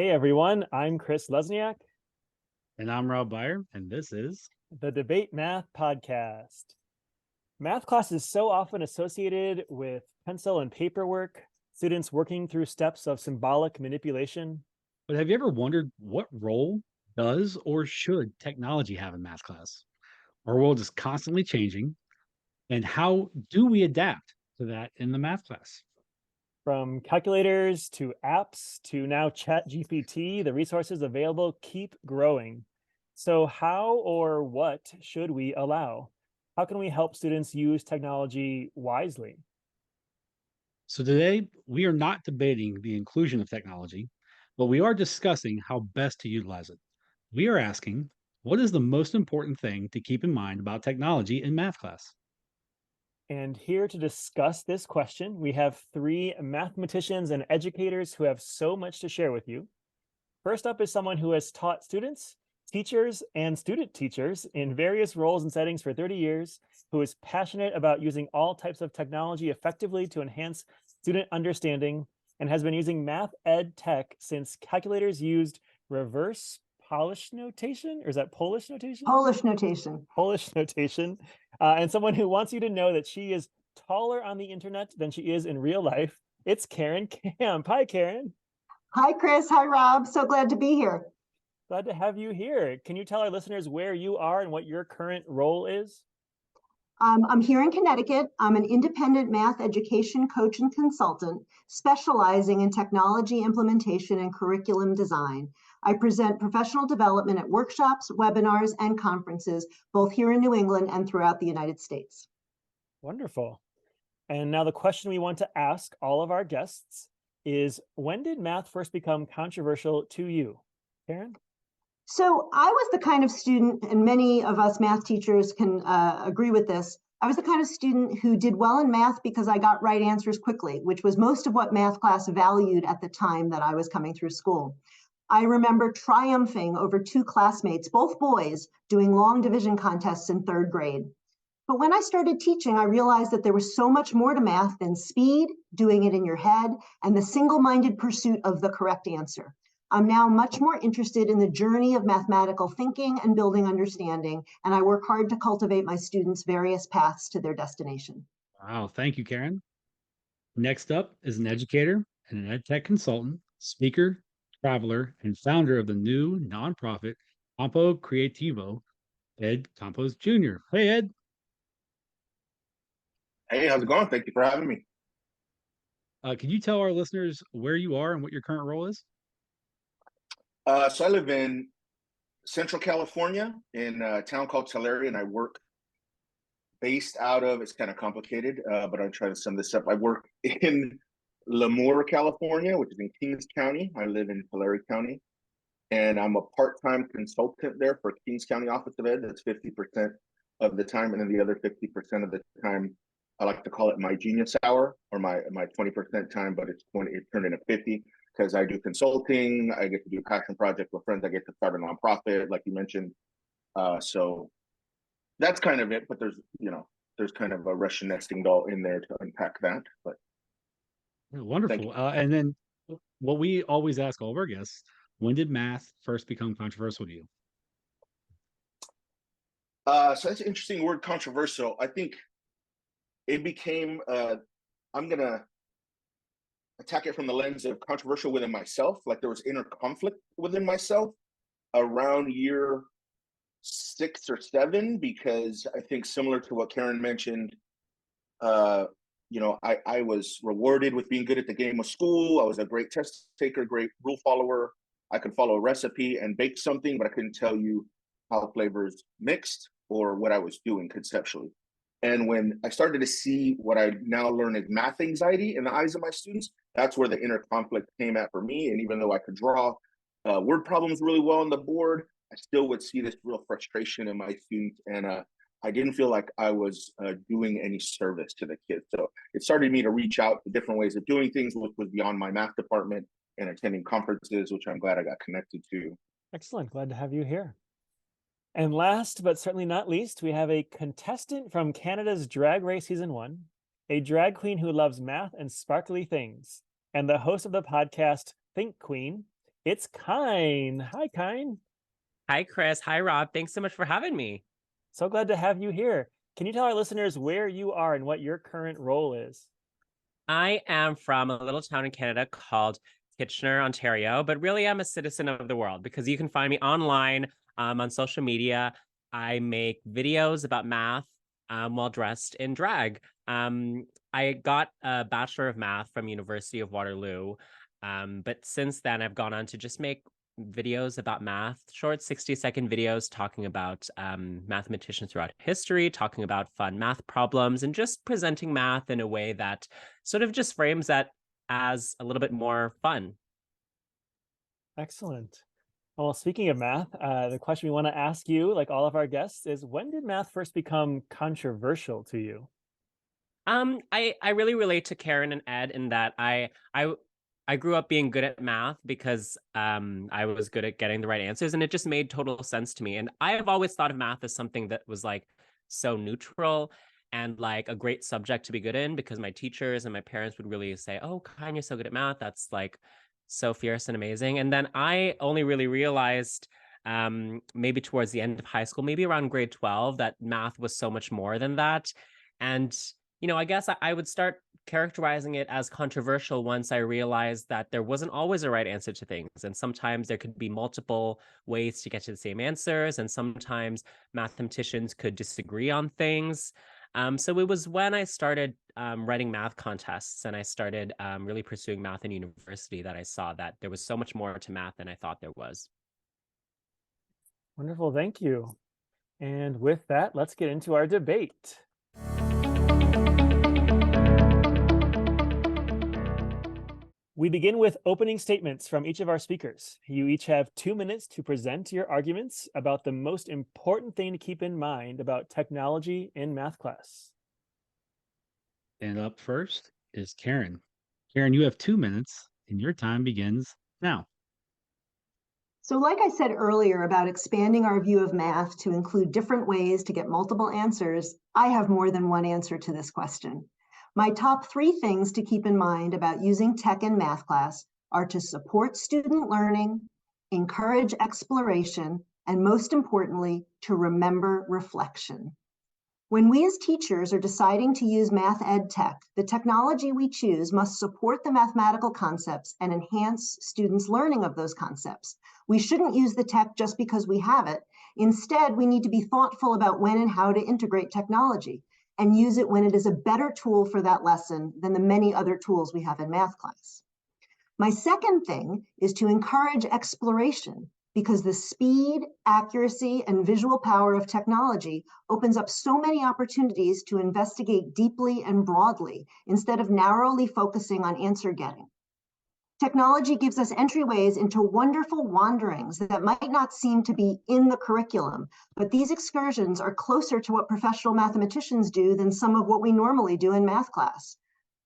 Hey everyone, I'm Chris Lesniak, And I'm Rob Byer, and this is the Debate Math podcast. Math class is so often associated with pencil and paperwork, students working through steps of symbolic manipulation. But have you ever wondered what role does or should technology have in math class? Our world is constantly changing, and how do we adapt to that in the math class? From calculators to apps to now ChatGPT, the resources available keep growing. So, how or what should we allow? How can we help students use technology wisely? So today, we are not debating the inclusion of technology, but we are discussing how best to utilize it. We are asking, what is the most important thing to keep in mind about technology in math class? And here to discuss this question, we have three mathematicians and educators who have so much to share with you. First up is someone who has taught students, teachers, and student teachers in various roles and settings for 30 years, who is passionate about using all types of technology effectively to enhance student understanding and has been using math ed tech since calculators used reverse Polish notation, or is that Polish notation? Polish notation. Polish notation, and someone who wants you to know that she is taller on the internet than she is in real life. It's Karen Camp. Hi, Karen. Hi, Chris. Hi, Rob. So glad to be here. Glad to have you here. Can you tell our listeners where you are and what your current role is? I'm here in Connecticut. I'm an independent math education coach and consultant specializing in technology implementation and curriculum design. I present professional development at workshops, webinars, and conferences, both here in New England and throughout the United States. Wonderful. And now the question we want to ask all of our guests is, when did math first become controversial to you? Karen? So I was the kind of student, and many of us math teachers can agree with this. I was the kind of student who did well in math because I got right answers quickly, which was most of what math class valued at the time that I was coming through school. I remember triumphing over two classmates, both boys, doing long division contests in third grade. But when I started teaching, I realized that there was so much more to math than speed, doing it in your head, and the single-minded pursuit of the correct answer. I'm now much more interested in the journey of mathematical thinking and building understanding, and I work hard to cultivate my students' various paths to their destination. Wow, thank you, Karen. Next up is an educator and an ed tech consultant, speaker, traveler, and founder of the new nonprofit Campo Creativo, Ed Campos Jr. Hey, Ed. Hey, how's it going? Thank you for having me. Can you tell our listeners where you are and what your current role is? So I live in Central California in a town called Tulare, and I work based out of, it's kind of complicated, but I'll try to sum this up. I work in Lemoore, California, which is in Kings County. I live in Tulare County, and I'm a part-time consultant there for Kings County Office of Ed. That's 50% of the time, and then the other 50% of the time, I like to call it my genius hour or my 20% time, but it's turned into 50 because I do consulting. I get to do passion project with friends. I get to start a nonprofit, like you mentioned. So that's kind of it. But there's kind of a Russian nesting doll in there to unpack that. But Wonderful. And then what we always ask all of our guests, when did math first become controversial to you? So that's an interesting word, controversial. I think it became, I'm going to attack it from the lens of controversial within myself. Like there was inner conflict within myself around year 6 or 7, because I think similar to what Karen mentioned, I was rewarded with being good at the game of school. I was a great test taker, great rule follower. I could follow a recipe and bake something, but I couldn't tell you how flavors mixed or what I was doing conceptually. And when I started to see what I now learn as math anxiety in the eyes of my students, that's where the inner conflict came at for me. And even though I could draw word problems really well on the board, I still would see this real frustration in my students. And I didn't feel like I was doing any service to the kids. So it started me to reach out to different ways of doing things, which was beyond my math department, and attending conferences, which I'm glad I got connected to. Excellent. Glad to have you here. And last but certainly not least, we have a contestant from Canada's Drag Race Season 1, a drag queen who loves math and sparkly things, and the host of the podcast Think Queen, it's Kine. Hi, Kine. Hi, Chris. Hi, Rob. Thanks so much for having me. So glad to have you here. Can you tell our listeners where you are and what your current role is? I am from a little town in Canada called Kitchener, Ontario, but really I'm a citizen of the world because you can find me online on social media. I make videos about math while dressed in drag. I got a Bachelor of Math from University of Waterloo, but since then I've gone on to just make videos about math, short 60-second videos talking about mathematicians throughout history, talking about fun math problems, and just presenting math in a way that sort of just frames that as a little bit more fun. Excellent. Well, speaking of math, the question we want to ask you, like all of our guests, is when did math first become controversial to you? I really relate to Karen and Ed in that I grew up being good at math because I was good at getting the right answers, and it just made total sense to me. And I have always thought of math as something that was like so neutral and like a great subject to be good in because my teachers and my parents would really say, "Oh, Kanye, you're so good at math. That's like so fierce and amazing." And then I only really realized maybe towards the end of high school, maybe around grade 12, that math was so much more than that. And I guess I would start characterizing it as controversial once I realized that there wasn't always a right answer to things. And sometimes there could be multiple ways to get to the same answers. And sometimes mathematicians could disagree on things. So it was when I started writing math contests and I started really pursuing math in university that I saw that there was so much more to math than I thought there was. Wonderful. Thank you. And with that, let's get into our debate. We begin with opening statements from each of our speakers. You each have 2 minutes to present your arguments about the most important thing to keep in mind about technology in math class. And up first is Karen. Karen, you have 2 minutes, and your time begins now. So like I said earlier about expanding our view of math to include different ways to get multiple answers, I have more than one answer to this question. My top 3 things to keep in mind about using tech in math class are to support student learning, encourage exploration, and most importantly, to remember reflection. When we as teachers are deciding to use math ed tech, the technology we choose must support the mathematical concepts and enhance students' learning of those concepts. We shouldn't use the tech just because we have it. Instead, we need to be thoughtful about when and how to integrate technology and use it when it is a better tool for that lesson than the many other tools we have in math class. My second thing is to encourage exploration because the speed, accuracy, and visual power of technology opens up so many opportunities to investigate deeply and broadly instead of narrowly focusing on answer getting. Technology gives us entryways into wonderful wanderings that might not seem to be in the curriculum, but these excursions are closer to what professional mathematicians do than some of what we normally do in math class.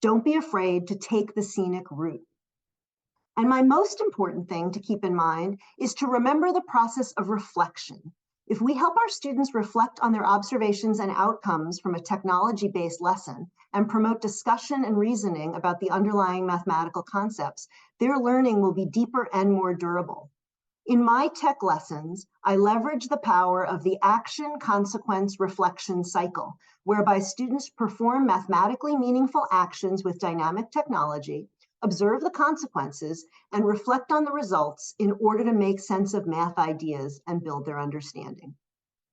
Don't be afraid to take the scenic route. And my most important thing to keep in mind is to remember the process of reflection. If we help our students reflect on their observations and outcomes from a technology-based lesson and promote discussion and reasoning about the underlying mathematical concepts, their learning will be deeper and more durable. In my tech lessons, I leverage the power of the action, consequence, reflection cycle, whereby students perform mathematically meaningful actions with dynamic technology, observe the consequences, and reflect on the results in order to make sense of math ideas and build their understanding.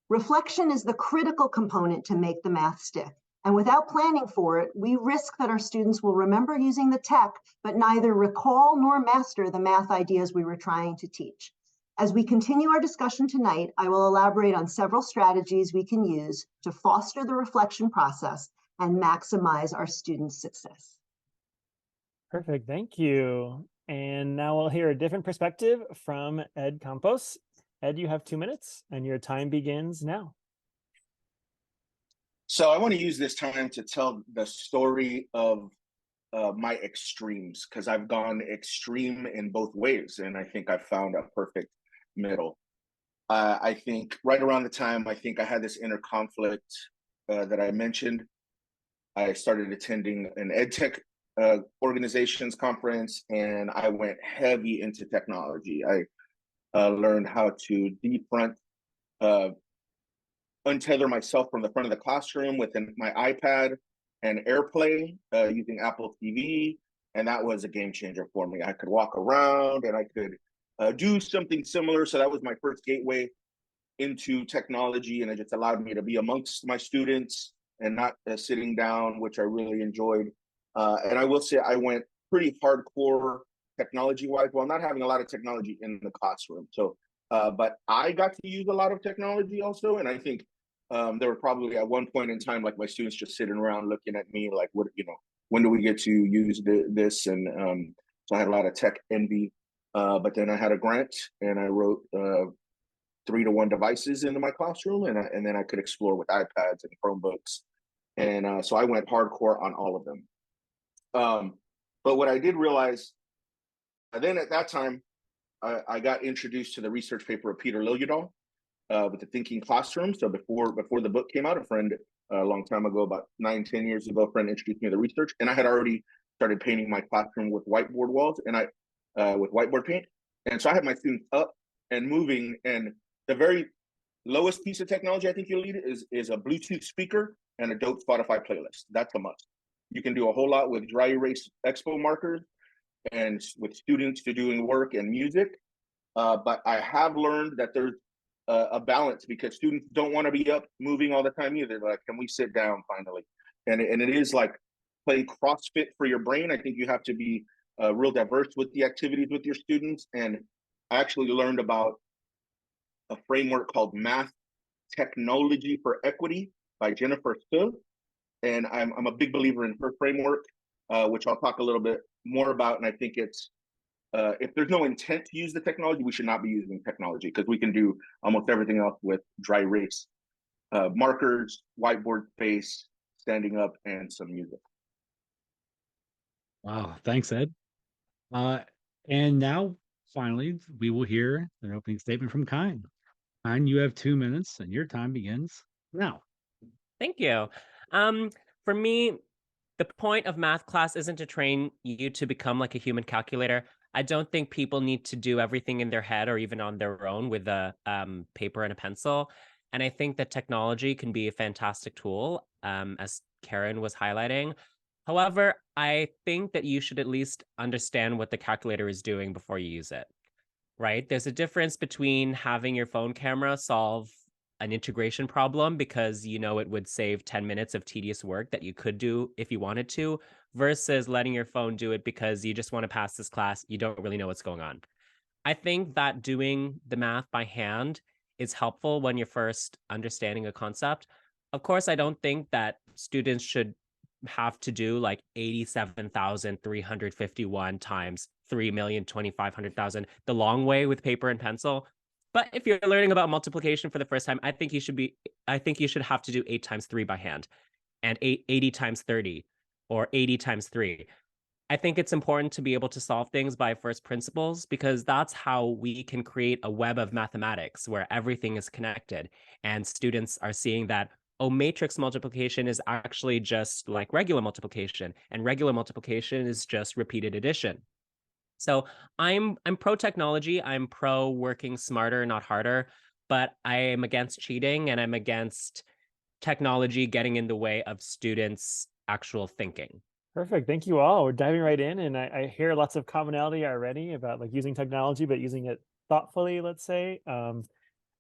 Reflection is the critical component to make the math stick. And without planning for it, we risk that our students will remember using the tech, but neither recall nor master the math ideas we were trying to teach. As we continue our discussion tonight, I will elaborate on several strategies we can use to foster the reflection process and maximize our students' success. Perfect. Thank you. And now we'll hear a different perspective from Ed Campos. Ed, you have 2 minutes and your time begins now. So I want to use this time to tell the story of my extremes, because I've gone extreme in both ways, and I think I found a perfect middle. I think right around the time I think I had this inner conflict that I mentioned, I started attending an ed tech organizations conference, and I went heavy into technology. I learned how to defront, untether myself from the front of the classroom with my iPad and AirPlay using Apple TV, and that was a game changer for me. I could walk around and I could do something similar. So that was my first gateway into technology, and it just allowed me to be amongst my students and not sitting down, which I really enjoyed. And I will say I went pretty hardcore technology-wise, while not having a lot of technology in the classroom. So, but I got to use a lot of technology also, and I think there were probably at one point in time, like my students just sitting around looking at me like, what, when do we get to use this? And so I had a lot of tech envy. But then I had a grant, and I wrote 3-to-1 devices into my classroom, and then I could explore with iPads and Chromebooks. And so I went hardcore on all of them. But what I did realize, then at that time, I got introduced to the research paper of Peter Liljedahl with the Thinking Classroom. So before the book came out, a friend a long time ago, about 9-10 years ago, a friend introduced me to the research, and I had already started painting my classroom with whiteboard walls and with whiteboard paint. And so I had my students up and moving, and the very lowest piece of technology I think you'll need is a Bluetooth speaker and a dope Spotify playlist. That's a must. You can do a whole lot with dry erase expo markers and with students to doing work and music. But I have learned that there's a balance, because students don't want to be up moving all the time either. Like, can we sit down finally? And it is like playing CrossFit for your brain. I think you have to be real diverse with the activities with your students. And I actually learned about a framework called Math Technology for Equity by Jennifer Suh. And I'm a big believer in her framework, which I'll talk a little bit more about. And I think it's, if there's no intent to use the technology, we should not be using technology, because we can do almost everything else with dry erase markers, whiteboard space, standing up, and some music. Wow, thanks, Ed. And now, finally, we will hear an opening statement from Kine. Kine, you have 2 minutes, and your time begins now. Thank you. For me, the point of math class isn't to train you to become like a human calculator. I don't think people need to do everything in their head or even on their own with a paper and a pencil. And I think that technology can be a fantastic tool, as Karen was highlighting. However, I think that you should at least understand what the calculator is doing before you use it, right? There's a difference between having your phone camera solve an integration problem because it would save 10 minutes of tedious work that you could do if you wanted to, versus letting your phone do it because you just want to pass this class. You don't really know what's going on. I think that doing the math by hand is helpful when you're first understanding a concept. Of course, I don't think that students should have to do like 87,351 times 3,250,000 the long way with paper and pencil. But if you're learning about multiplication for the first time, I think you should have to do 8 times 3 by hand, and 80 times 30, or 80 times 3. I think it's important to be able to solve things by first principles, because that's how we can create a web of mathematics where everything is connected. And students are seeing that, matrix multiplication is actually just like regular multiplication, and regular multiplication is just repeated addition. So I'm pro technology. I'm pro working smarter, not harder, but I am against cheating, and I'm against technology getting in the way of students' actual thinking. Perfect. Thank you all. We're diving right in, and I hear lots of commonality already about like using technology, but using it thoughtfully, let's say. I'm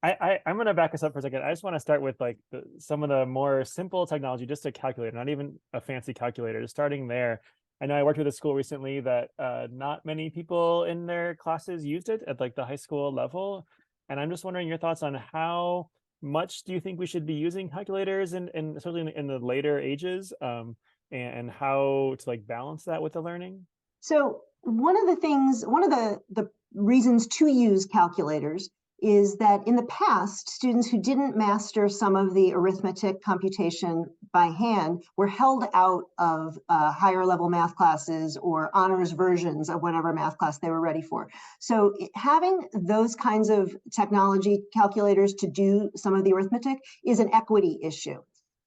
going to back us up for a second. I just want to start with like some of the more simple technology, just a calculator, not even a fancy calculator, just starting there. I know I worked with a school recently that not many people in their classes used it at like the high school level. And I'm just wondering your thoughts on how much do you think we should be using calculators, and especially in the later ages, and how to like balance that with the learning? So one of the reasons to use calculators is that in the past, students who didn't master some of the arithmetic computation by hand were held out of higher level math classes or honors versions of whatever math class they were ready for. So having those kinds of technology calculators to do some of the arithmetic is an equity issue.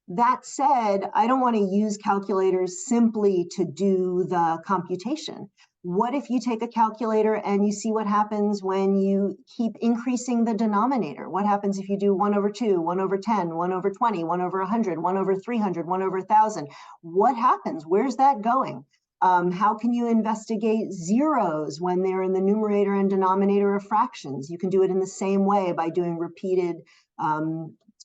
That said, I don't want to use calculators simply to do the computation. What if you take a calculator and you see what happens when you keep increasing the denominator? What happens if you do 1 over 2, 1 over 10, 1 over 20, 1 over 100, 1 over 300, 1 over 1,000? What happens? Where's that going? How can you investigate zeros when they're in the numerator and denominator of fractions? You can do it in the same way by doing repeated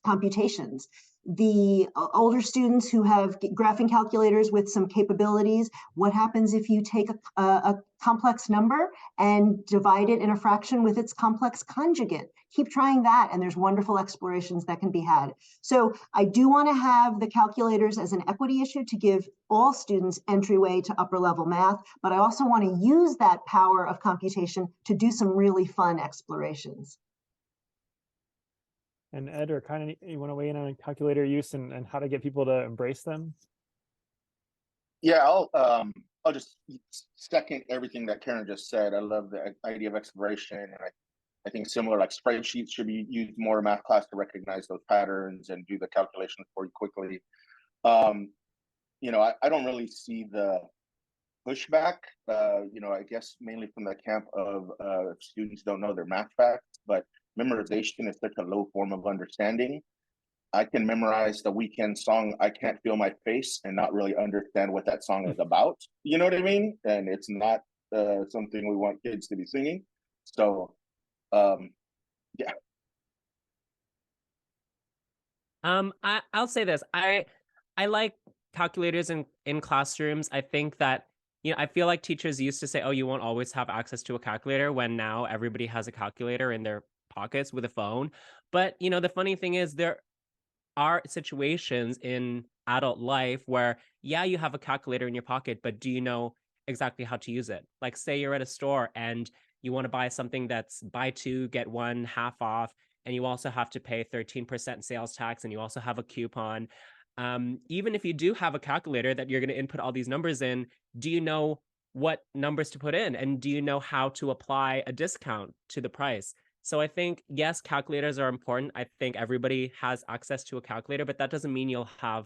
computations. The older students who have graphing calculators with some capabilities, what happens if you take a complex number and divide it in a fraction with its complex conjugate? Keep trying that, and there's wonderful explorations that can be had. So I do want to have the calculators as an equity issue to give all students entryway to upper level math, but I also want to use that power of computation to do some really fun explorations. And Ed or Karen, you want to weigh in on calculator use and how to get people to embrace them? Yeah, I'll just second everything that Karen just said. I love the idea of exploration, and I think similar, like spreadsheets should be used more in math class to recognize those patterns and do the calculations for you quickly. You know, I don't really see the pushback, you know, I guess mainly from the camp of students don't know their math facts, but memorization is such a low form of understanding. I can memorize the Weekend song "I Can't Feel My Face" and not really understand what that song is about. You know what I mean? And it's not something we want kids to be singing. So, yeah. I'll say this. I like calculators in classrooms. I think that, you know, I feel like teachers used to say, oh, you won't always have access to a calculator, when now everybody has a calculator in their pockets with a phone. But, you know, the funny thing is there are situations in adult life where, yeah, you have a calculator in your pocket, but do you know exactly how to use it? Like, say you're at a store and you want to buy something that's buy two, get one half off, and you also have to pay 13% sales tax, and you also have a coupon. Even if you do have a calculator that you're going to input all these numbers in, do you know what numbers to put in? And do you know how to apply a discount to the price? So I think, yes, calculators are important. I think everybody has access to a calculator, but that doesn't mean you'll have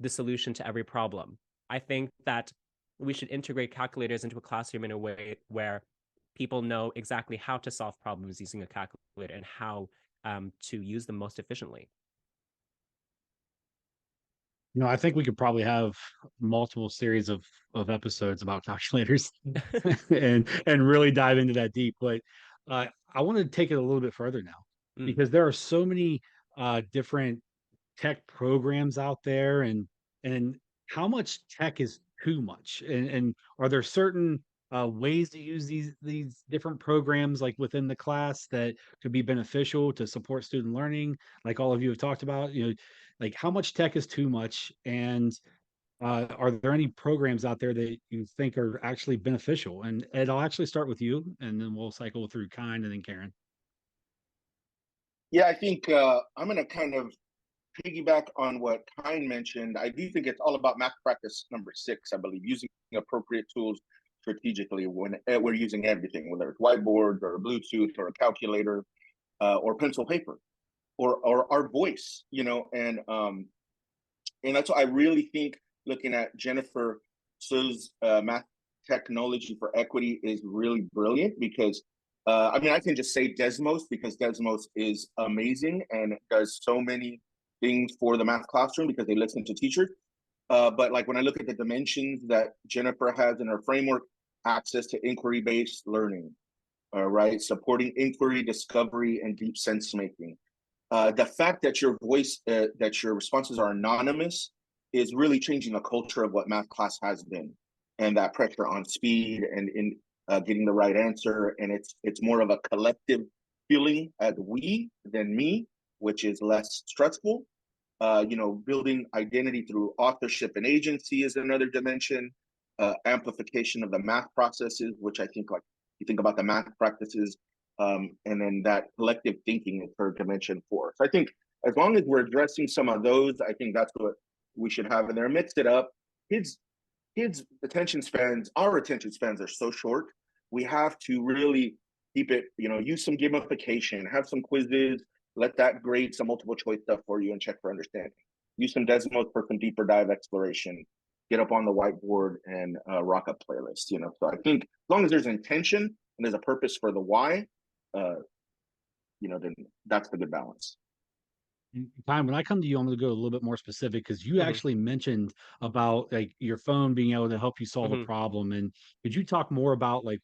the solution to every problem. I think that we should integrate calculators into a classroom in a way where people know exactly how to solve problems using a calculator and how to use them most efficiently. You know, I think we could probably have multiple series of episodes about calculators and really dive into that deep. But I want to take it a little bit further now, because there are so many different tech programs out there, and how much tech is too much, and are there certain ways to use these different programs like within the class that could be beneficial to support student learning, like all of you have talked about, you know, like how much tech is too much, and are there any programs out there that you think are actually beneficial? And Ed, I'll actually start with you, and then we'll cycle through Kind and then Karen. Yeah, I think I'm going to kind of piggyback on what Kine mentioned. I do think it's all about math practice number 6, I believe, using appropriate tools strategically when we're using everything, whether it's whiteboard or Bluetooth or a calculator or pencil paper or our voice, you know, and that's what I really think. Looking at Jennifer Suh's math technology for equity is really brilliant, because I mean, I can just say Desmos, because Desmos is amazing and does so many things for the math classroom because they listen to teachers. But like when I look at the dimensions that Jennifer has in her framework, access to inquiry-based learning, right? Supporting inquiry, discovery, and deep sense making. The fact that your voice, that your responses are anonymous is really changing the culture of what math class has been, and that pressure on speed and in getting the right answer. And it's more of a collective feeling as we than me, which is less stressful. You know, building identity through authorship and agency is another dimension. Amplification of the math processes, which I think, like, you think about the math practices, and then that collective thinking is third dimension 4. So I think as long as we're addressing some of those, I think that's what we should have in there. Mix it up. Kids attention spans, our attention spans are so short. We have to really keep it, you know, use some gamification, have some quizzes, let that grade some multiple choice stuff for you and check for understanding. use some Desmos for some deeper dive exploration, get up on the whiteboard and rock up playlist, you know. So I think as long as there's an intention and there's a purpose for the why, you know, then that's the good balance. Time when I come to you, I'm going to go a little bit more specific because you actually mentioned about like your phone being able to help you solve a problem. And could you talk more about like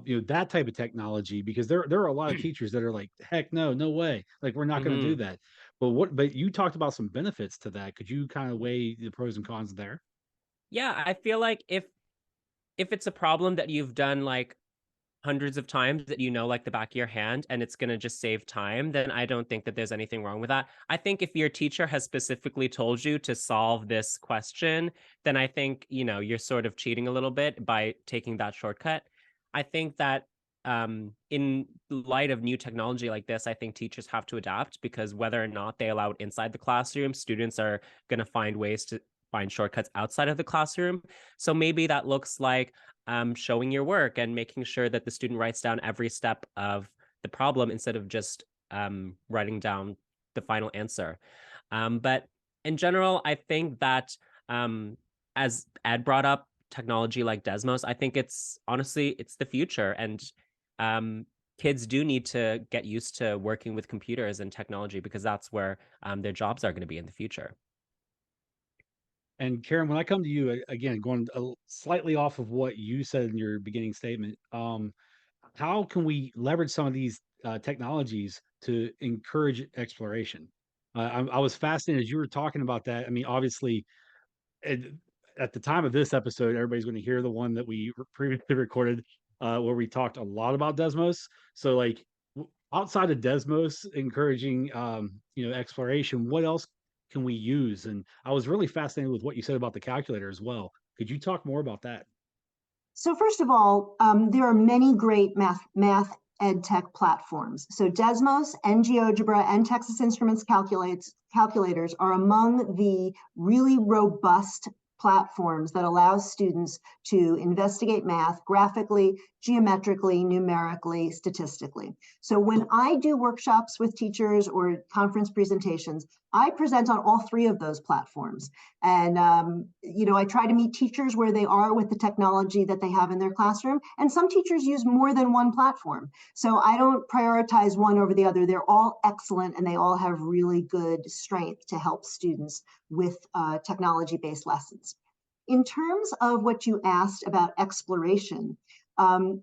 you know, that type of technology? Because there are a lot of teachers that are like, heck no way, like we're not going to do that. But you talked about some benefits to that. Could you kind of weigh the pros and cons there? Yeah, I feel like if it's a problem that you've done like hundreds of times that you know like the back of your hand and it's going to just save time, then I don't think that there's anything wrong with that. I think if your teacher has specifically told you to solve this question, then I think, you know, you're sort of cheating a little bit by taking that shortcut. I think that in light of new technology like this, I think teachers have to adapt, because whether or not they allow it inside the classroom, students are going to find ways to find shortcuts outside of the classroom. So maybe that looks like showing your work and making sure that the student writes down every step of the problem instead of just writing down the final answer. But in general, I think that as Ed brought up, technology like Desmos, I think it's honestly, it's the future. And kids do need to get used to working with computers and technology, because that's where their jobs are going to be in the future. And Karen, when I come to you again, going slightly off of what you said in your beginning statement, how can we leverage some of these technologies to encourage exploration? I was fascinated as you were talking about that. I mean, obviously, at, at the time of this episode, everybody's going to hear the one that we previously recorded, where we talked a lot about Desmos. So, like outside of Desmos encouraging, you know, exploration, what else can we use? And I was really fascinated with what you said about the calculator as well. Could you talk more about that? So first of all, there are many great math ed tech platforms. So Desmos and GeoGebra and Texas Instruments calculators are among the really robust platforms that allow students to investigate math graphically, geometrically, numerically, statistically. So when I do workshops with teachers or conference presentations, I present on all three of those platforms. And, you know, I try to meet teachers where they are with the technology that they have in their classroom. And some teachers use more than one platform. So I don't prioritize one over the other. They're all excellent and they all have really good strength to help students with technology-based lessons. In terms of what you asked about exploration,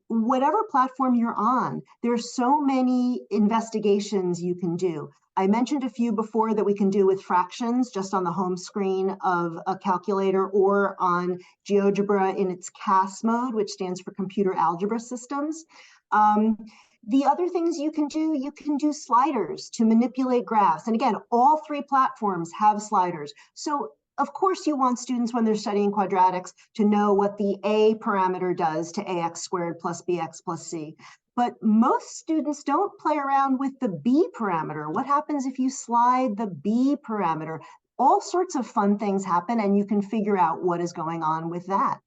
whatever platform you're on, there's so many investigations you can do. I mentioned a few before that we can do with fractions just on the home screen of a calculator, or on GeoGebra in its CAS mode, which stands for Computer Algebra Systems. The other things you can do sliders to manipulate graphs. And again, all three platforms have sliders. So of course you want students when they're studying quadratics to know what the A parameter does to ax squared plus bx plus c. But most students don't play around with the B parameter. What happens if you slide the B parameter? All sorts of fun things happen, and you can figure out what is going on with that.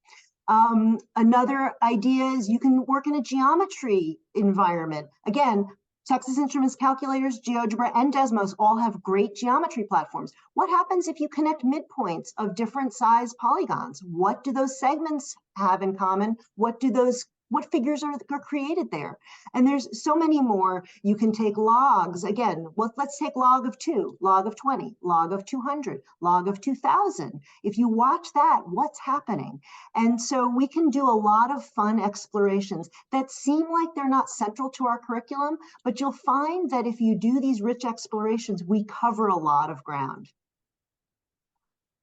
Another idea is you can work in a geometry environment. Again, Texas Instruments calculators, GeoGebra, and Desmos all have great geometry platforms. What happens if you connect midpoints of different size polygons? What do those segments have in common? What figures are created there? And there's so many more. You can take logs. Again, let's take log of 2, log of 20, log of 200, log of 2000. If you watch that, what's happening? And so we can do a lot of fun explorations that seem like they're not central to our curriculum, but you'll find that if you do these rich explorations, we cover a lot of ground.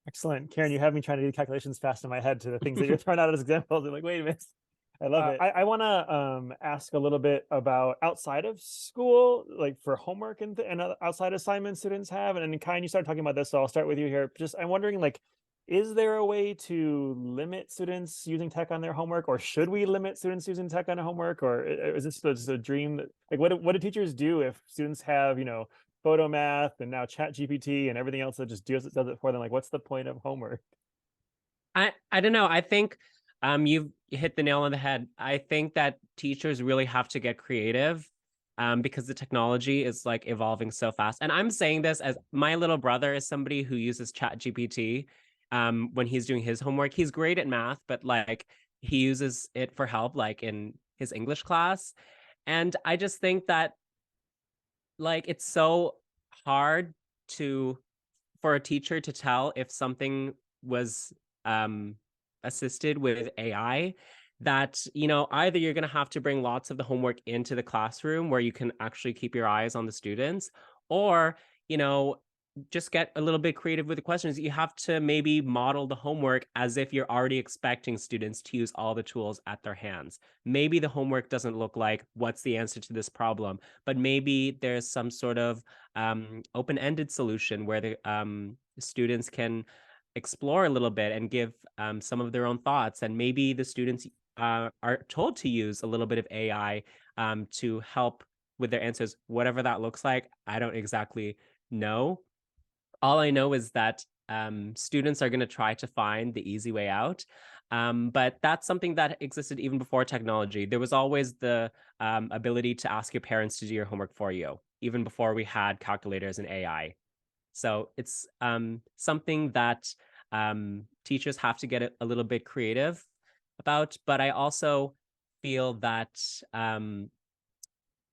Excellent. Karen, you have me trying to do calculations fast in my head to the things that you're throwing out as examples. I'm like, wait a minute. I love it. I want to ask a little bit about outside of school, like for homework and outside assignments students have. And kind, you started talking about this, so I'll start with you here. Just I'm wondering, like, is there a way to limit students using tech on their homework, or should we limit students using tech on their homework, or is this just a dream? Like, what do teachers do if students have, you know, PhotoMath and now ChatGPT and everything else that just does it for them? Like, what's the point of homework? I don't know. I think you've hit the nail on the head. I think that teachers really have to get creative because the technology is like evolving so fast. And I'm saying this as my little brother is somebody who uses ChatGPT when he's doing his homework. He's great at math, but like he uses it for help, like in his English class. And I just think that like it's so hard to for a teacher to tell if something was assisted with AI, that either you're going to have to bring lots of the homework into the classroom where you can actually keep your eyes on the students, or just get a little bit creative with the questions. You have to maybe model the homework as if you're already expecting students to use all the tools at their hands. Maybe the homework doesn't look like what's the answer to this problem, but maybe there's some sort of open-ended solution where the students can explore a little bit and give some of their own thoughts. And maybe the students are told to use a little bit of AI to help with their answers, whatever that looks like. I don't exactly know. All I know is that students are going to try to find the easy way out. But that's something that existed even before technology. There was always the ability to ask your parents to do your homework for you, even before we had calculators and AI. So it's something that teachers have to get a little bit creative about. But I also feel that,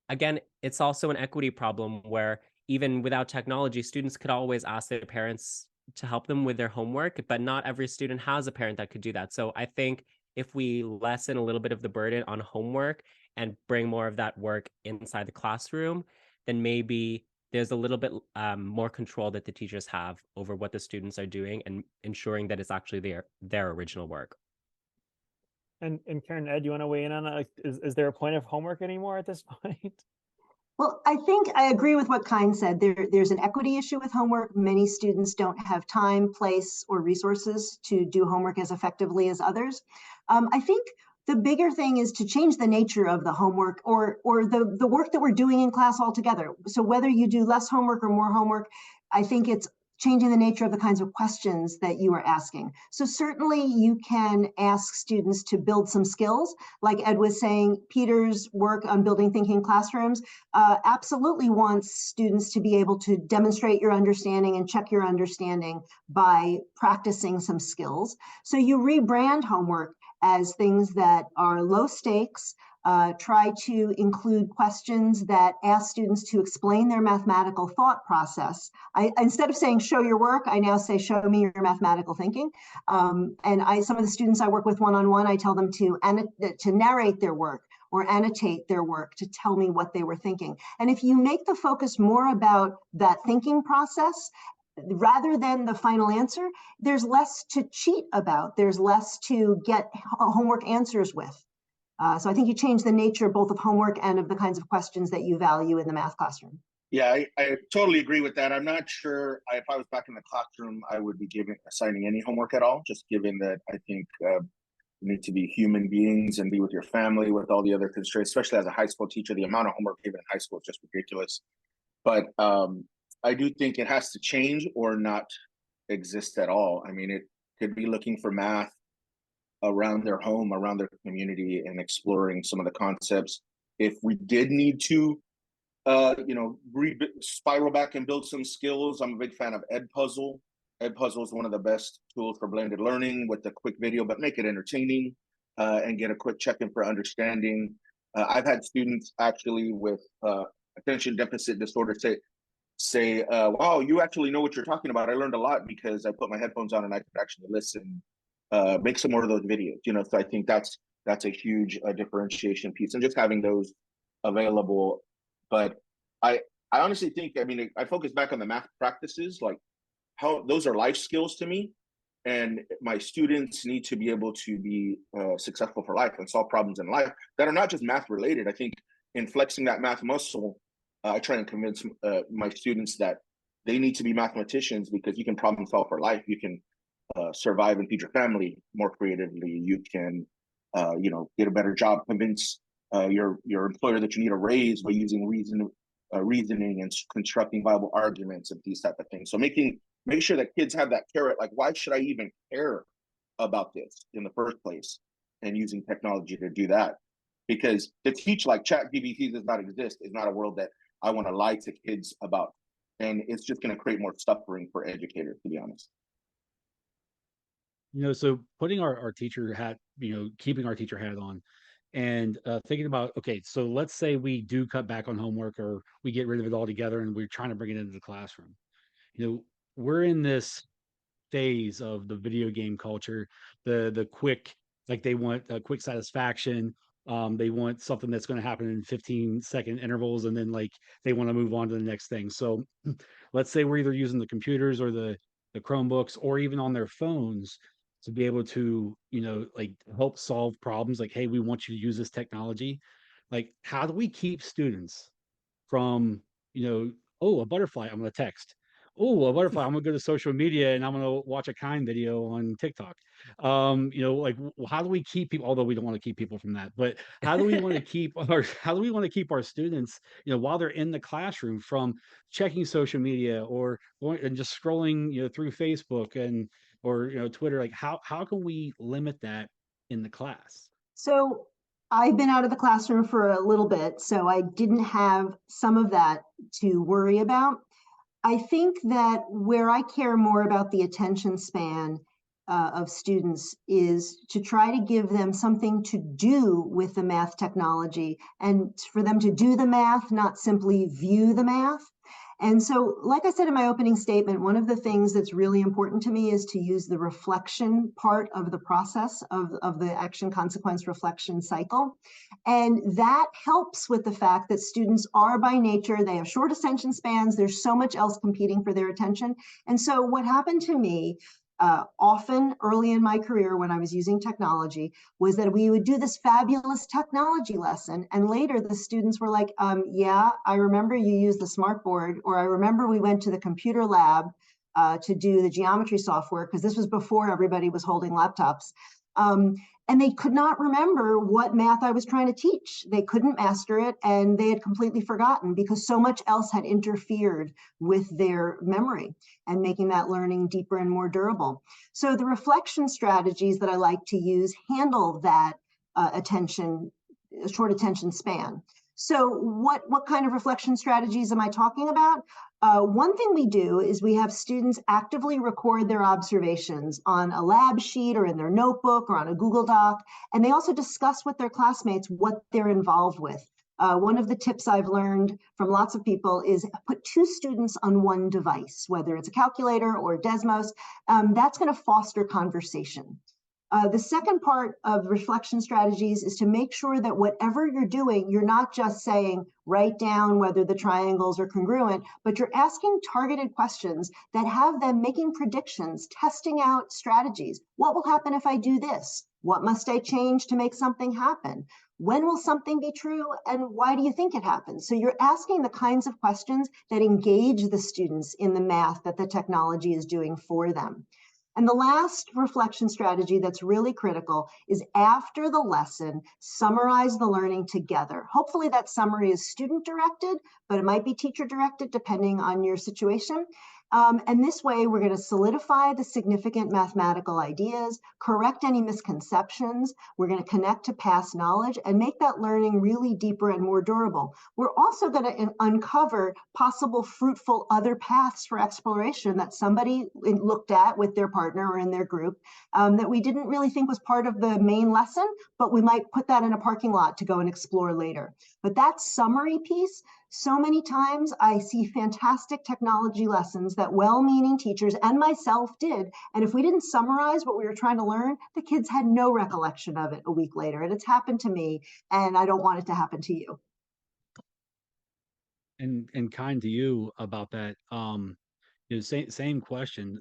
again, it's also an equity problem where even without technology, students could always ask their parents to help them with their homework, but not every student has a parent that could do that. So I think if we lessen a little bit of the burden on homework and bring more of that work inside the classroom, then maybe there's a little bit more control that the teachers have over what the students are doing and ensuring that it's actually their original work. And Karen, Ed, do you want to weigh in on that? Like, is there a point of homework anymore at this point? Well, I think I agree with what Kyne said. There's an equity issue with homework. Many students don't have time, place, or resources to do homework as effectively as others. I think the bigger thing is to change the nature of the homework or the work that we're doing in class altogether. So whether you do less homework or more homework, I think it's changing the nature of the kinds of questions that you are asking. So certainly you can ask students to build some skills. Like Ed was saying, Peter's work on building thinking classrooms absolutely wants students to be able to demonstrate your understanding and check your understanding by practicing some skills. So you rebrand homework as things that are low stakes, try to include questions that ask students to explain their mathematical thought process. Instead of saying show your work, I now say show me your mathematical thinking. And some of the students I work with one-on-one, I tell them to narrate their work or annotate their work to tell me what they were thinking. And if you make the focus more about that thinking process, rather than the final answer, there's less to cheat about. There's less to get homework answers with. So I think you change the nature both of homework and of the kinds of questions that you value in the math classroom. Yeah, I totally agree with that. I'm not sure if I was back in the classroom, I would be assigning any homework at all, just given that I think you need to be human beings and be with your family with all the other constraints, especially as a high school teacher. The amount of homework given in high school is just ridiculous. But I do think it has to change or not exist at all. I mean, it could be looking for math around their home, around their community, and exploring some of the concepts. If we did need to, spiral back and build some skills, I'm a big fan of Edpuzzle. Edpuzzle is one of the best tools for blended learning with a quick video, but make it entertaining and get a quick check-in for understanding. I've had students actually with attention deficit disorder say, wow, you actually know what you're talking about. I learned a lot because I put my headphones on and I could actually listen. Make some more of those videos, so I think that's a huge differentiation piece, and just having those available. But I honestly think, I mean, I focus back on the math practices, like how those are life skills to me, and my students need to be able to be successful for life and solve problems in life that are not just math related. I think in flexing that math muscle, I try and convince my students that they need to be mathematicians, because you can problem solve for life. You can survive and feed your family more creatively. You can, get a better job, convince your employer that you need a raise by using reasoning and constructing viable arguments and these type of things. So make sure that kids have that carrot, like, why should I even care about this in the first place? And using technology to do that. because to teach like ChatGPT does not exist is not a world that I want to lie to kids about. And it's just going to create more suffering for educators, to be honest. So putting our teacher hat, keeping our teacher hat on, and thinking about, okay, so let's say we do cut back on homework, or we get rid of it altogether, and we're trying to bring it into the classroom. We're in this phase of the video game culture, the quick, like they want a quick satisfaction. They want something that's going to happen in 15-second intervals, and then like they want to move on to the next thing. So let's say we're either using the computers or the Chromebooks, or even on their phones, to be able to like help solve problems. Like, hey, we want you to use this technology. Like, how do we keep students from, oh, a butterfly, I'm going to text. Oh, a butterfly, I'm going to go to social media and I'm going to watch a kind video on TikTok. Like, how do we keep people, although we don't want to keep people from that, but how do we want to keep our students, while they're in the classroom, from checking social media or going and just scrolling, through Facebook and, or, Twitter? Like, how can we limit that in the class? So I've been out of the classroom for a little bit, so I didn't have some of that to worry about. I think that where I care more about the attention span of students is to try to give them something to do with the math technology, and for them to do the math, not simply view the math. And so, like I said in my opening statement, one of the things that's really important to me is to use the reflection part of the process of the action consequence reflection cycle. And that helps with the fact that students are by nature, they have short attention spans, there's so much else competing for their attention. And so what happened to me often early in my career when I was using technology was that we would do this fabulous technology lesson, and later the students were like, yeah, I remember you used the smartboard, or I remember we went to the computer lab to do the geometry software, because this was before everybody was holding laptops. And they could not remember what math I was trying to teach. They couldn't master it, and they had completely forgotten because so much else had interfered with their memory and making that learning deeper and more durable. So the reflection strategies that I like to use handle that short attention span. So what kind of reflection strategies am I talking about? One thing we do is we have students actively record their observations on a lab sheet or in their notebook or on a Google Doc, and they also discuss with their classmates what they're involved with. One of the tips I've learned from lots of people is put 2 students on one device, whether it's a calculator or Desmos. That's going to foster conversation. The second part of reflection strategies is to make sure that whatever you're doing, you're not just saying, write down whether the triangles are congruent, but you're asking targeted questions that have them making predictions, testing out strategies. What will happen if I do this? What must I change to make something happen? When will something be true, and why do you think it happens? So you're asking the kinds of questions that engage the students in the math that the technology is doing for them. And the last reflection strategy that's really critical is, after the lesson, summarize the learning together. Hopefully that summary is student directed, but it might be teacher directed depending on your situation. And this way, we're going to solidify the significant mathematical ideas, correct any misconceptions. We're going to connect to past knowledge and make that learning really deeper and more durable. We're also going to uncover possible fruitful other paths for exploration that somebody looked at with their partner or in their group that we didn't really think was part of the main lesson, but we might put that in a parking lot to go and explore later. But that summary piece, so many times I see fantastic technology lessons that well-meaning teachers and myself did. And if we didn't summarize what we were trying to learn, the kids had no recollection of it a week later. And it's happened to me, and I don't want it to happen to you. And kind to you about that. Same question.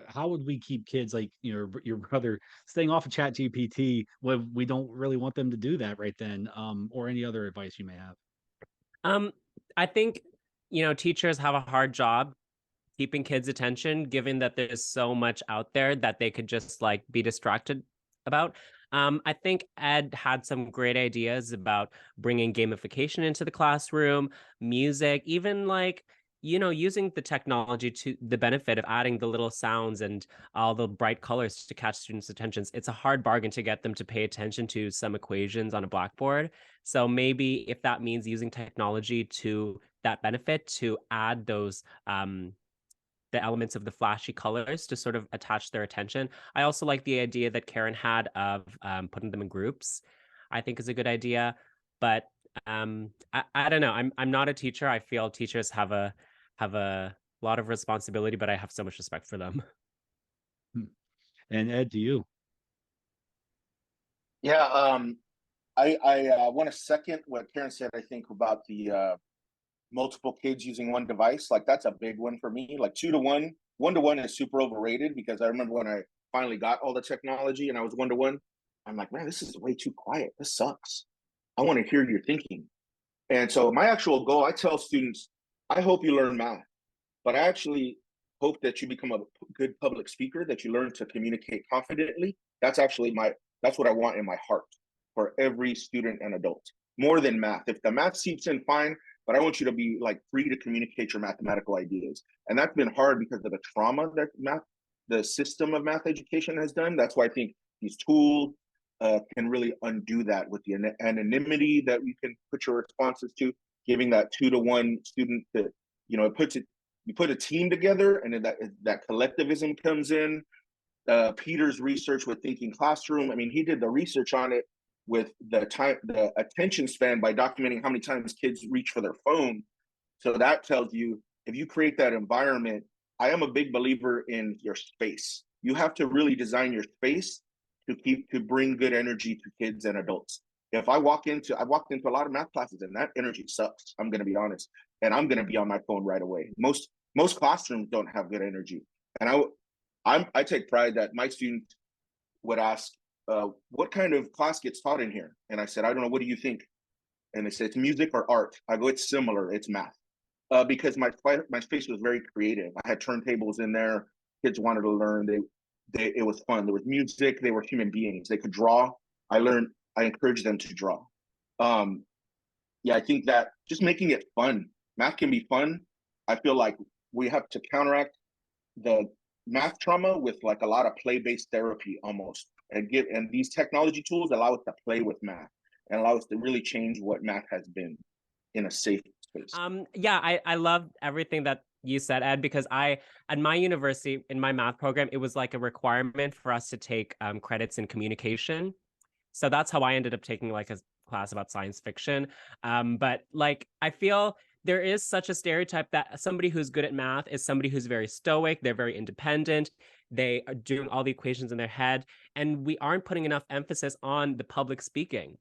How would we keep kids like your brother staying off of ChatGPT when we don't really want them to do that right then? Or any other advice you may have? I think, teachers have a hard job keeping kids' attention, given that there's so much out there that they could just like be distracted about. I think Ed had some great ideas about bringing gamification into the classroom, music, even like, using the technology to the benefit of adding the little sounds and all the bright colors to catch students' attentions, it's a hard bargain to get them to pay attention to some equations on a blackboard. So maybe if that means using technology to that benefit to add those the elements of the flashy colors to sort of attach their attention. I also like the idea that Karen had of putting them in groups. I think is a good idea, but I don't know. I'm not a teacher. I feel teachers have a lot of responsibility, but I have so much respect for them. And Ed, to you. Yeah, I want to second what Karen said. I think about the multiple kids using one device. Like that's a big one for me. Like 2-to-1, 1-to-1 is super overrated because I remember when I finally got all the technology and I was 1-to-1, I'm like, man, this is way too quiet. This sucks. I want to hear your thinking. And so my actual goal, I tell students, I hope you learn math, but I actually hope that you become a good public speaker, that you learn to communicate confidently. That's what I want in my heart for every student and adult, more than math. If the math seeps in, fine, but I want you to be like free to communicate your mathematical ideas. And that's been hard because of the trauma that the system of math education has done. That's why I think these tools can really undo that with the anonymity that you can put your responses to, giving that 2-to-1 student that, you put a team together, and then that collectivism comes in. Peter's research with Thinking Classroom, I mean, he did the research on it with the attention span by documenting how many times kids reach for their phone. So that tells you, if you create that environment, I am a big believer in your space. You have to really design your space to bring good energy to kids and adults. If I walked into a lot of math classes and that energy sucks, I'm going to be honest, and I'm going to be on my phone right away. Most classrooms don't have good energy, and I take pride that my students would ask, what kind of class gets taught in here? And I said, I don't know, what do you think? And they said, it's music or art. I go, it's similar, it's math. Because my space was very creative. I had turntables in there. Kids wanted to learn. It was fun. There was music. They were human beings. They could draw. I encouraged them to draw. I think that just making it fun. Math can be fun. I feel like we have to counteract the math trauma with like a lot of play-based therapy almost, and these technology tools allow us to play with math and allow us to really change what math has been in a safe space. I love everything that you said, Ed, because at my university, in my math program, it was like a requirement for us to take credits in communication. So that's how I ended up taking like a class about science fiction. But like, I feel there is such a stereotype that somebody who's good at math is somebody who's very stoic, they're very independent, they are doing all the equations in their head, and we aren't putting enough emphasis on the public speaking.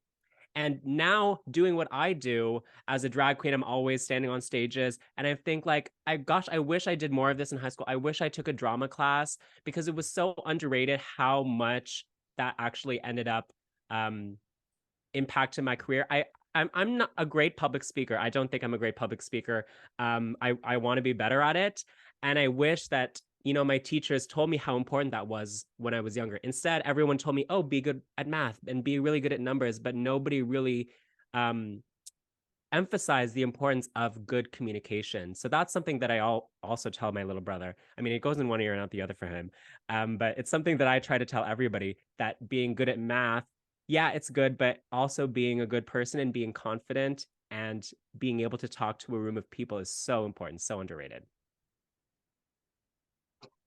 And now doing what I do as a drag queen, I'm always standing on stages. And I think like, I wish I did more of this in high school. I wish I took a drama class because it was so underrated how much that actually ended up impacting my career. I'm not a great public speaker. I don't think I'm a great public speaker. I want to be better at it. And I wish that, my teachers told me how important that was when I was younger. Instead, everyone told me, oh, be good at math and be really good at numbers, but nobody really emphasized the importance of good communication. So that's something that I also tell my little brother. I mean, it goes in one ear and out the other for him. But it's something that I try to tell everybody, that being good at math, yeah, it's good, but also being a good person and being confident and being able to talk to a room of people is so important, so underrated.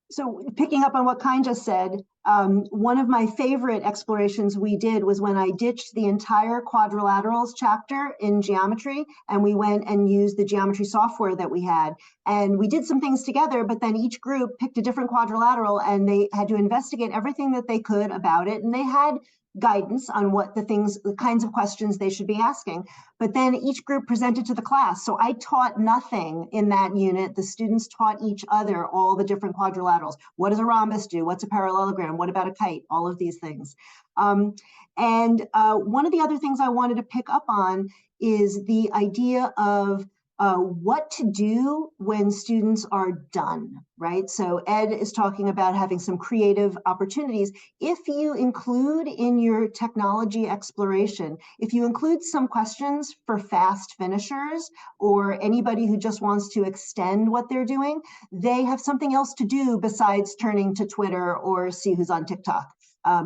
So picking up on what Kind just said, one of my favorite explorations we did was when I ditched the entire quadrilaterals chapter in geometry, and we went and used the geometry software that we had. And we did some things together, but then each group picked a different quadrilateral and they had to investigate everything that they could about it. And they had guidance on what the kinds of questions they should be asking. But then each group presented to the class. So I taught nothing in that unit. The students taught each other all the different quadrilaterals. What does a rhombus do? What's a parallelogram? What about a kite? All of these things. One of the other things I wanted to pick up on is the idea of what to do when students are done, right? So Ed is talking about having some creative opportunities. If you include in your technology exploration, if you include some questions for fast finishers or anybody who just wants to extend what they're doing, they have something else to do besides turning to Twitter or see who's on TikTok.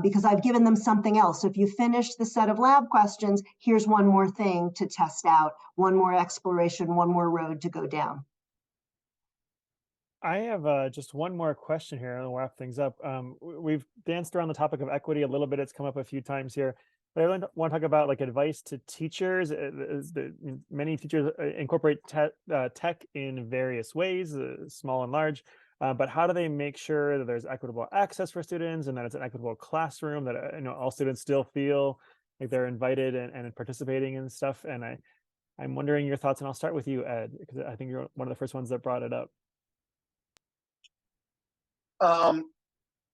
Because I've given them something else. So if you finish the set of lab questions, here's one more thing to test out, one more exploration, one more road to go down. I have just one more question here, and we'll wrap things up. We've danced around the topic of equity a little bit. It's come up a few times here, but I want to talk about like advice to teachers. Many teachers incorporate tech in various ways, small and large. But how do they make sure that there's equitable access for students and that it's an equitable classroom, that all students still feel like they're invited and participating and stuff? And I'm wondering your thoughts, and I'll start with you, Ed, because I think you're one of the first ones that brought it up. I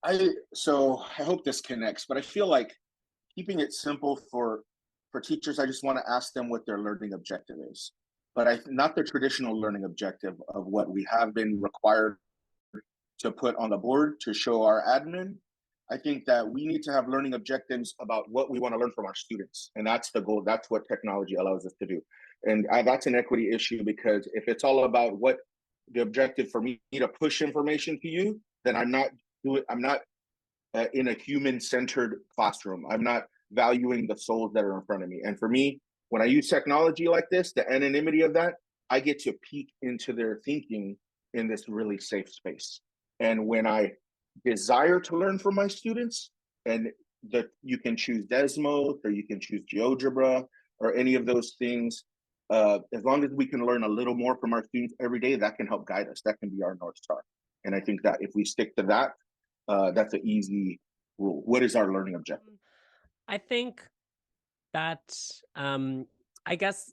hope this connects, but I feel like keeping it simple for teachers, I just want to ask them what their learning objective is, but not the traditional learning objective of what we have been required to put on the board to show our admin. I think that we need to have learning objectives about what we want to learn from our students, and that's the goal. That's what technology allows us to do, and that's an equity issue, because if it's all about what the objective for me to push information to you, then I'm not in a human-centered classroom. I'm not valuing the souls that are in front of me. And for me, when I use technology like this, the anonymity of that, I get to peek into their thinking in this really safe space. And when I desire to learn from my students, and you can choose Desmos or you can choose GeoGebra or any of those things, as long as we can learn a little more from our students every day, that can help guide us. That can be our North Star. And I think that if we stick to that, that's an easy rule. What is our learning objective? I think that I guess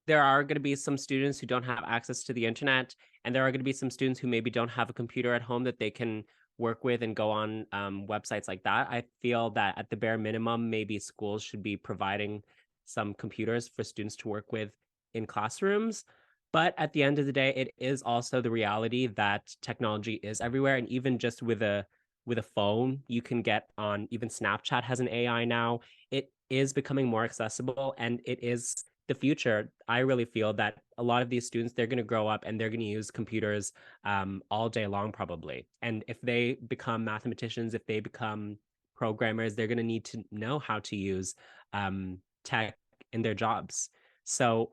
there are going to be some students who don't have access to the internet, and there are going to be some students who maybe don't have a computer at home that they can work with and go on websites like that. I feel that at the bare minimum, maybe schools should be providing some computers for students to work with in classrooms. But at the end of the day, it is also the reality that technology is everywhere. And even just with a phone, you can get on, even Snapchat has an AI now. It is becoming more accessible, and it is the future. I really feel that a lot of these students, they're going to grow up and they're going to use computers all day long, probably. And if they become mathematicians, if they become programmers, they're going to need to know how to use tech in their jobs. So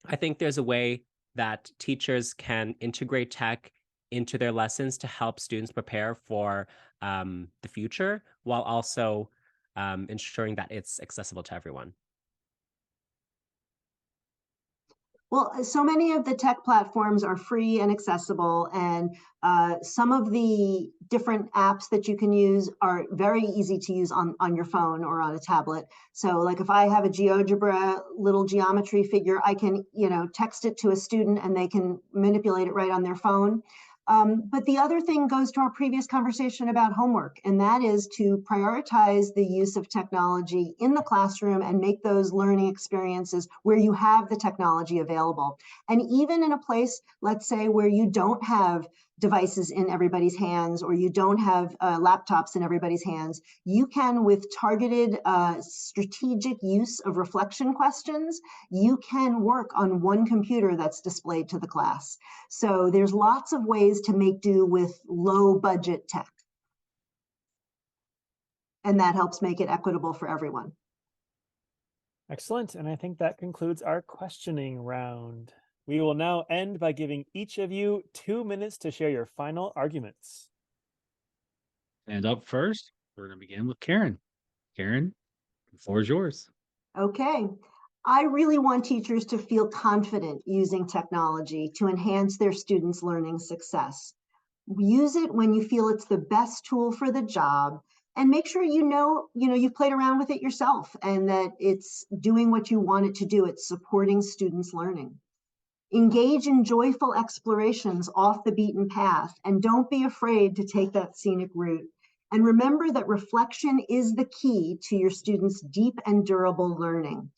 I think there's a way that teachers can integrate tech into their lessons to help students prepare for the future, while also ensuring that it's accessible to everyone. Well, so many of the tech platforms are free and accessible, and some of the different apps that you can use are very easy to use on your phone or on a tablet. So like if I have a GeoGebra little geometry figure, I can, text it to a student and they can manipulate it right on their phone. But the other thing goes to our previous conversation about homework, and that is to prioritize the use of technology in the classroom and make those learning experiences where you have the technology available. And even in a place, let's say, where you don't have devices in everybody's hands, or you don't have laptops in everybody's hands, you can, with targeted strategic use of reflection questions, you can work on one computer that's displayed to the class. So there's lots of ways to make do with low budget tech. And that helps make it equitable for everyone. Excellent. And I think that concludes our questioning round. We will now end by giving each of you 2 minutes to share your final arguments. And up first, we're going to begin with Karen. Karen, the floor is yours. Okay. I really want teachers to feel confident using technology to enhance their students' learning success. Use it when you feel it's the best tool for the job, and make sure you've played around with it yourself and that it's doing what you want it to do. It's supporting students' learning. Engage in joyful explorations off the beaten path, and don't be afraid to take that scenic route. And remember that reflection is the key to your students' deep and durable learning.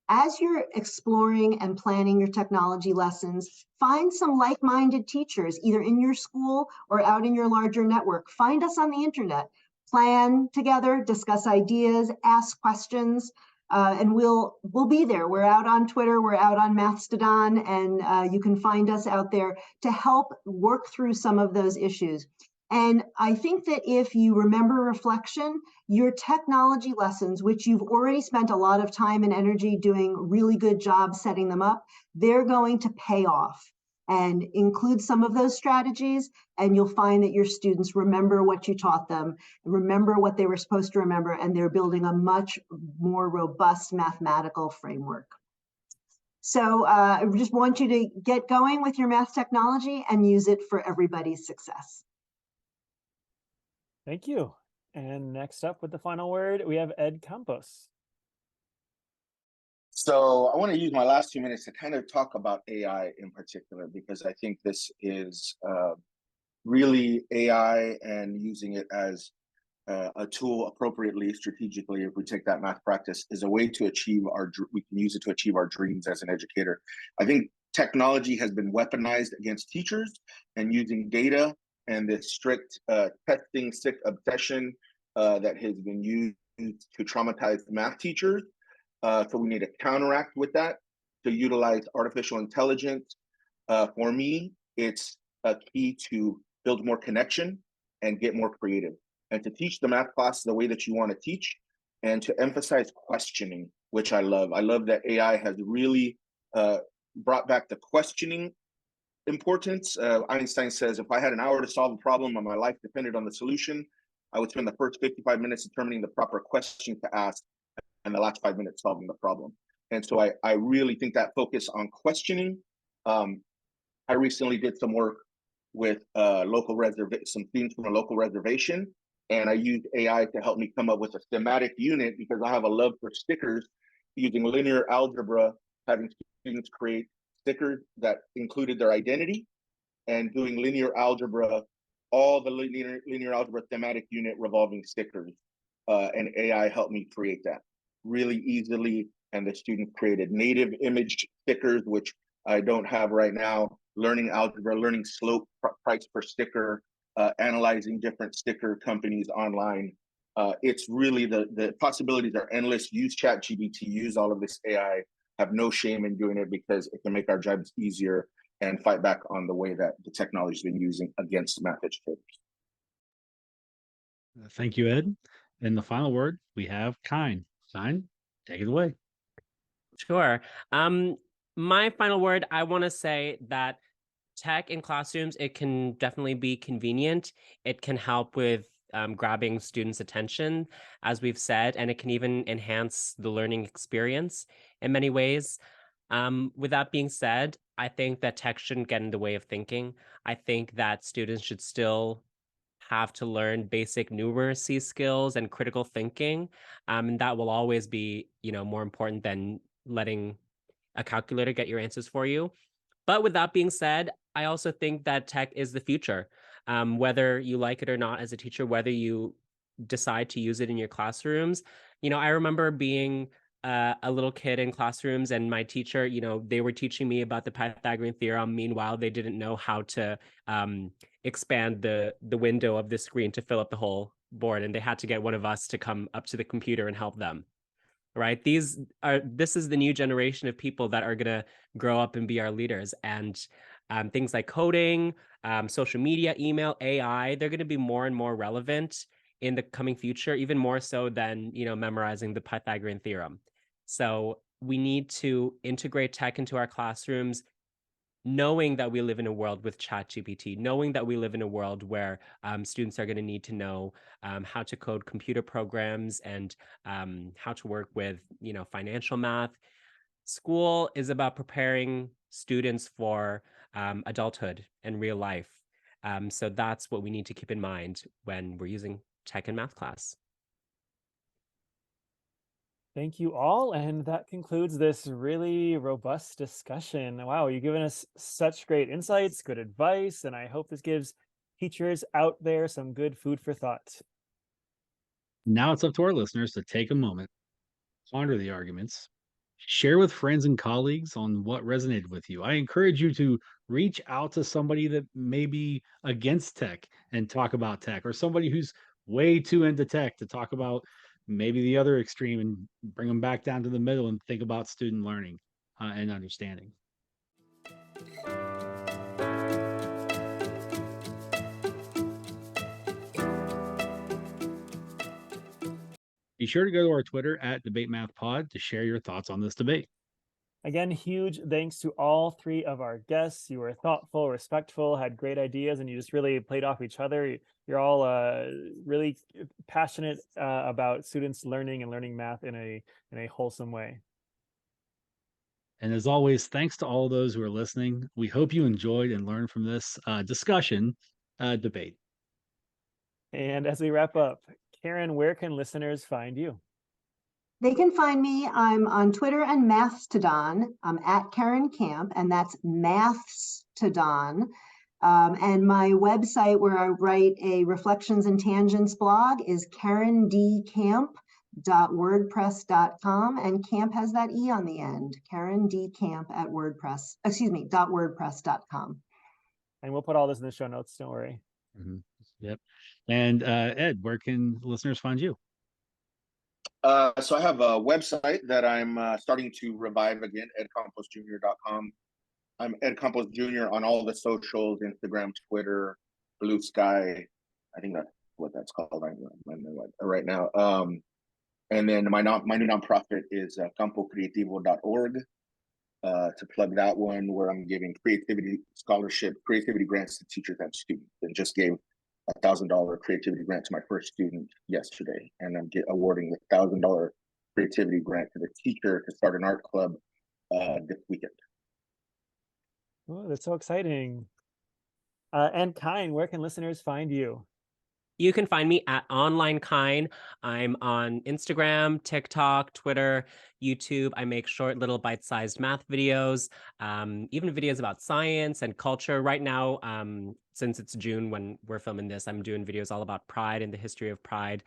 As you're exploring and planning your technology lessons, find some like-minded teachers, either in your school or out in your larger network. Find us on the internet, plan together, discuss ideas, ask questions, and we'll be there. We're out on Twitter, we're out on Mastodon, and you can find us out there to help work through some of those issues. And I think that if you remember reflection, your technology lessons, which you've already spent a lot of time and energy doing really good job setting them up, they're going to pay off. And include some of those strategies, and you'll find that your students remember what you taught them, remember what they were supposed to remember, and they're building a much more robust mathematical framework. So I just want you to get going with your math technology and use it for everybody's success. Thank you. And next up with the final word, we have Ed Campos. So I want to use my last 2 minutes to kind of talk about AI in particular, because I think this is really AI and using it as a tool appropriately, strategically, if we take that math practice, is a way to achieve we can use it to achieve our dreams as an educator. I think technology has been weaponized against teachers, and using data and this strict testing sick obsession that has been used to traumatize math teachers. So we need to counteract with that, to utilize artificial intelligence. For me, it's a key to build more connection and get more creative, and to teach the math class the way that you want to teach, and to emphasize questioning, which I love. I love that AI has really brought back the questioning importance. Einstein says, if I had an hour to solve a problem and my life depended on the solution, I would spend the first 55 minutes determining the proper question to ask, and the last 5 minutes solving the problem. And so I really think that focus on questioning. I recently did some work with some themes from a local reservation, and I used AI to help me come up with a thematic unit, because I have a love for stickers, using linear algebra, having students create stickers that included their identity, and doing linear algebra, all the linear algebra thematic unit revolving stickers. And AI helped me create that really easily. And the students created native image stickers, which I don't have right now, learning algebra, learning slope, price per sticker, analyzing different sticker companies online. It's really, the possibilities are endless. Use ChatGPT, use all of this AI, have no shame in doing it, because it can make our jobs easier and fight back on the way that the technology has been using against math educators. Thank you, Ed. And the final word, we have Kine. Kine, take it away. Sure. My final word, I want to say that tech in classrooms, it can definitely be convenient. It can help with grabbing students' attention, as we've said, and it can even enhance the learning experience in many ways. With that being said, I think that tech shouldn't get in the way of thinking. I think that students should still have to learn basic numeracy skills and critical thinking. And that will always be, more important than letting a calculator get your answers for you. But with that being said, I also think that tech is the future. Whether you like it or not as a teacher, whether you decide to use it in your classrooms. I remember being a little kid in classrooms, and my teacher, they were teaching me about the Pythagorean theorem. Meanwhile, they didn't know how to expand the window of the screen to fill up the whole board, and they had to get one of us to come up to the computer and help them. Right? This is the new generation of people that are going to grow up and be our leaders. And things like coding, social media, email, AI, they're going to be more and more relevant in the coming future, even more so than, memorizing the Pythagorean theorem. So we need to integrate tech into our classrooms, knowing that we live in a world with ChatGPT, knowing that we live in a world where students are going to need to know how to code computer programs and how to work with, financial math. School is about preparing students for adulthood and real life. So that's what we need to keep in mind when we're using tech in math class. Thank you all. And that concludes this really robust discussion. Wow, you've given us such great insights, good advice, and I hope this gives teachers out there some good food for thought. Now it's up to our listeners to take a moment, ponder the arguments, Share with friends and colleagues on what resonated with you. I encourage you to reach out to somebody that may be against tech and talk about tech, or somebody who's way too into tech to talk about maybe the other extreme, and bring them back down to the middle and think about student learning and understanding. Be sure to go to our Twitter at DebateMathPod to share your thoughts on this debate. Again, huge thanks to all three of our guests. You were thoughtful, respectful, had great ideas, and you just really played off each other. You're all really passionate about students learning and learning math in a wholesome way. And as always, thanks to all those who are listening. We hope you enjoyed and learned from this discussion debate. And as we wrap up, Karen, where can listeners find you? They can find me. I'm on Twitter and Mastodon. I'm at Karen Camp, and that's Mastodon. And my website where I write a Reflections and Tangents blog is karendcamp.wordpress.com, and camp has that E on the end. karendcamp at .wordpress.com. And we'll put all this in the show notes, don't worry. Mm-hmm. Yep. And Ed, where can listeners find you? So I have a website that I'm starting to revive again, edcomposjr.com. I'm Ed Campos Jr. on all the socials, Instagram, Twitter, Blue Sky. I think that's what that's called right now. And then my new nonprofit is campocreativo.org. To plug that one, where I'm giving creativity grants to teachers and students, and just gave $1,000 creativity grant to my first student yesterday, and I'm awarding the $1,000 creativity grant to the teacher to start an art club this weekend. Oh, that's so exciting. And Kine, where can listeners find you? You can find me at Online Kine. I'm on Instagram, TikTok, Twitter, YouTube. I make short little bite-sized math videos, even videos about science and culture. Right now, since it's June when we're filming this, I'm doing videos all about pride and the history of pride.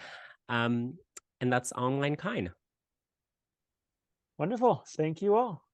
And that's Online Kine. Wonderful. Thank you all.